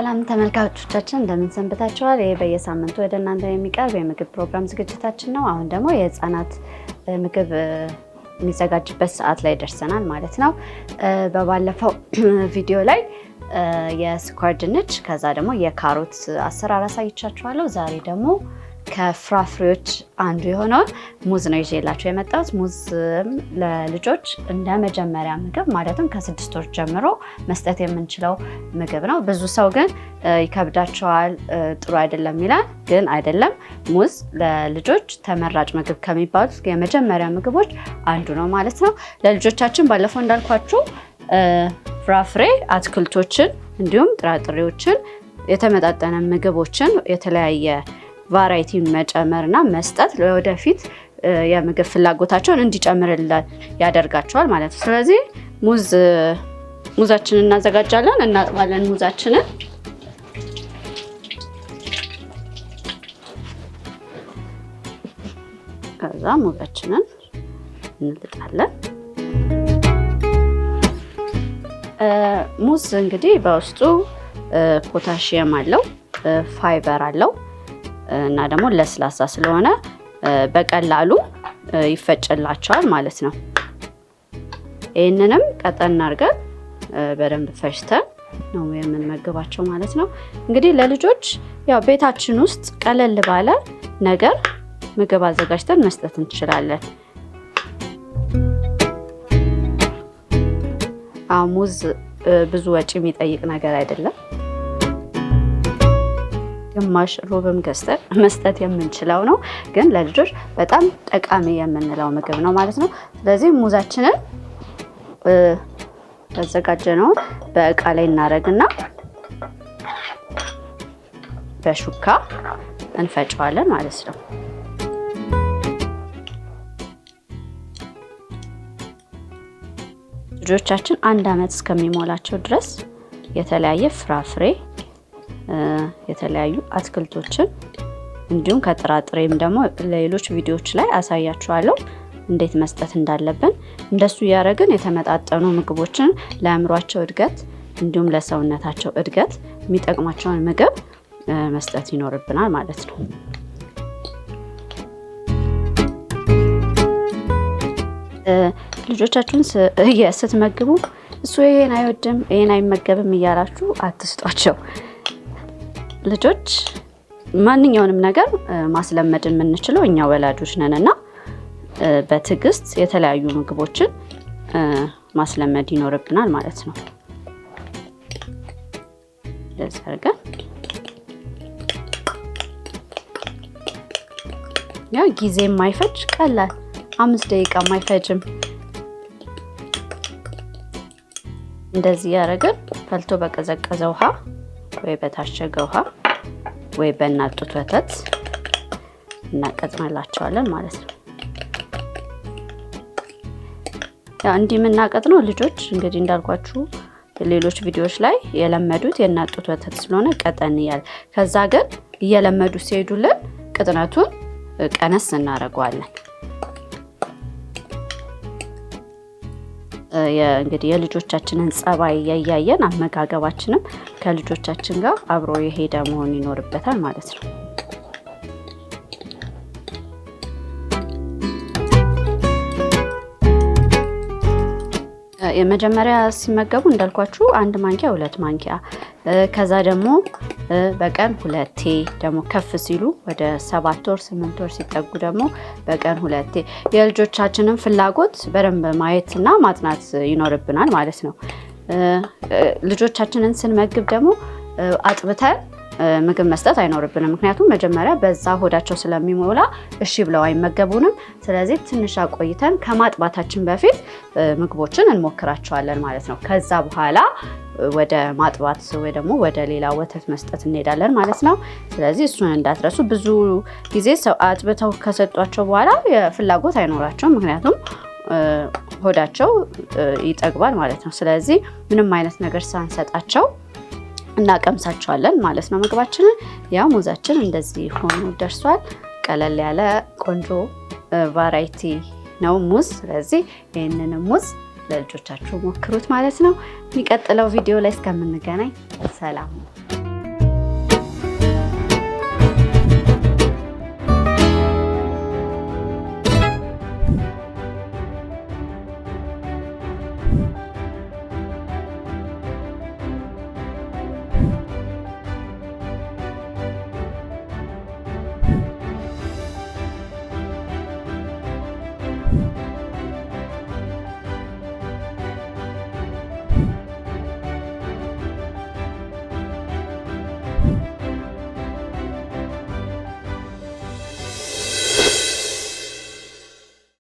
ሰላም ተመልካቾቻችን እንደምን ሰንብታችኋል? ይሄ በየሳምንቱ ወደ እናንተ የሚቀርብ የምግብ ፕሮግራም ዝግጅታችን ነው። አሁን ደግሞ የህፃናት ምግብ የሚዘጋጅበት ሰዓት ላይ ደርሰናል ማለት ነው። በባለፈው ቪዲዮ ላይ የስኳር ድንች ከዛ ደግሞ የካሮት አሰራር አሳይቻችኋለሁ። ዛሬ ደግሞ ከፍራፍሬዎች አንዱ የሆነውን ሙዝ ነው ይዤላችሁ የመጣሁት። ሙዝ ለልጆች እንደ መጀመሪያ ምግብ ማለትም ከ6 ወር ጀምሮ መስጠት የምንችለው ምግብ ነው። ብዙ ሰው ግን ይከብዳቸዋል፣ ጥሩ አይደለም ይላል። ግን አይደለም፣ ሙዝ ለልጆች ተመራጭ ምግብ ከሚባሉት የመጀመሪያ ምግቦች አንዱ ነው ማለት ነው። ለልጆቻችን ባለፈው እንዳልኳችሁ ፍራፍሬ፣ አትክልቶችን እንዲሁም ጥራጥሬዎችን፣ የተመጣጠነ ምግቦችን የተለያየ ቫራይቲ መጨመርና መስጠት ወደፊት የምግብ ፍላጎታቸውን እንዲጨምርልን ያደርጋቸዋል ማለት ነው። ስለዚህ ሙዛችንን እናዘጋጃለን። እናጥባለን ሙዛችንን። ከዛ ሙዛችንን እንልጣለን። ሙዝ እንግዲህ በውስጡ ፖታሺየም አለው፣ ፋይበር አለው እና ደግሞ ለስላሳ ስለሆነ በቀላሉ ይፈጭላቸዋል ማለት ነው። ይህንንም ቀጠን አድርገን በደንብ ፈጭተን ነው የምንመግባቸው ማለት ነው። እንግዲህ ለልጆች ያው ቤታችን ውስጥ ቀለል ባለ ነገር ምግብ አዘጋጅተን መስጠት እንችላለን። ሙዝ ብዙ ወጪ የሚጠይቅ ነገር አይደለም። ግማሽ ሩብም ገዝተን መስጠት የምንችለው ነው። ግን ለልጆች በጣም ጠቃሚ የምንለው ምግብ ነው ማለት ነው። ስለዚህ ሙዛችንን ያዘጋጀነውን በእቃ ላይ እናደርግና በሹካ እንፈጨዋለን ማለት ነው። ልጆቻችን 1 ዓመት እስከሚሞላቸው ድረስ የተለያየ ፍራፍሬ፣ የተለያዩ አትክልቶችን እንዲሁም ከጥራጥሬም ደግሞ ሌሎች ቪዲዮዎች ላይ አሳያችኋለሁ እንዴት መስጠት እንዳለብን። እንደሱ ያደረግን የተመጣጠኑ ምግቦችን ለአእምሯቸው እድገት እንዲሁም ለሰውነታቸው እድገት የሚጠቅማቸውን ምግብ መስጠት ይኖርብናል ማለት ነው። ልጆቻችሁን ስትመግቡ እሱ ይሄን አይወድም ይሄን አይመገብም እያላችሁ አትስጧቸው። ልጆች ማንኛውንም ነገር ማስለመድ የምንችለው እኛ ወላጆች ነን እና በትዕግስት የተለያዩ ምግቦችን ማስለመድ ይኖርብናል ማለት ነው። እንደዚህ አድርገን ያው ጊዜ የማይፈጅ ቀላል 5 ደቂቃ የማይፈጅም እንደዚህ ያደረግን ፈልቶ በቀዘቀዘ ውሃ ወይ በታሸገ ውሃ ወይ በእናት ጡት ወተት እናቀጥናላቸዋለን ማለት ነው። ያው እንዲህ የምናቀጥነው ልጆች እንግዲህ እንዳልኳችሁ ሌሎች ቪዲዮዎች ላይ የለመዱት የእናት ጡት ወተት ስለሆነ ቀጠን ይላል። ከዛ ግን እየለመዱ ሲሄዱልን ቅጥነቱን ቀነስ እናደርገዋለን። እንግዲህ የልጆቻችንን ጸባይ ያያየን አመጋገባችንም ከልጆቻችን ጋር አብሮ የሄደ መሆን ይኖርበታል ማለት ነው። የመጀመሪያ ሲመገቡ እንዳልኳችሁ 1 ማንኪያ 2 ማንኪያ ከዛ ደግሞ በቀን 2ቴ ደግሞ ከፍ ሲሉ ወደ 7 ወር 8 ወር ሲጠጉ ደግሞ በቀን 2ቴ የልጆቻችንን ፍላጎት በደንብ ማየትና ማጥናት ይኖርብናል ማለት ነው። ልጆቻችንን ስንመግብ ደግሞ አጥብተን ምግብ መስጠት አይኖርብንም። ምክንያቱም መጀመሪያ በዛ ሆዳቸው ስለሚሞላ እሺ ብለው አይመገቡንም። ስለዚህ ትንሽ አቆይተን ከማጥባታችን በፊት ምግቦችን እንሞክራቸዋለን ማለት ነው። ከዛ በኋላ ወደ ማጥባት ወይ ደግሞ ወደ ሌላ ወተት መስጠት እንሄዳለን ማለት ነው። ስለዚህ እሱን እንዳትረሱ። ብዙ ጊዜ ሰው አጥብተው ከሰጧቸው በኋላ ፍላጎት አይኖራቸውም። ምክንያቱም ሆዳቸው ይጠግባል ማለት ነው። ስለዚህ ምንም አይነት ነገር ሳንሰጣቸው እናቀምሳቸዋለን ማለት ነው ምግባችንን። ያው ሙዛችን እንደዚህ ሆኖ ደርሷል። ቀለል ያለ ቆንጆ ቫራይቲ ነው ሙዝ። ስለዚህ ይህንን ሙዝ ለልጆቻችሁ ሞክሩት ማለት ነው። የሚቀጥለው ቪዲዮ ላይ እስከምንገናኝ ሰላም።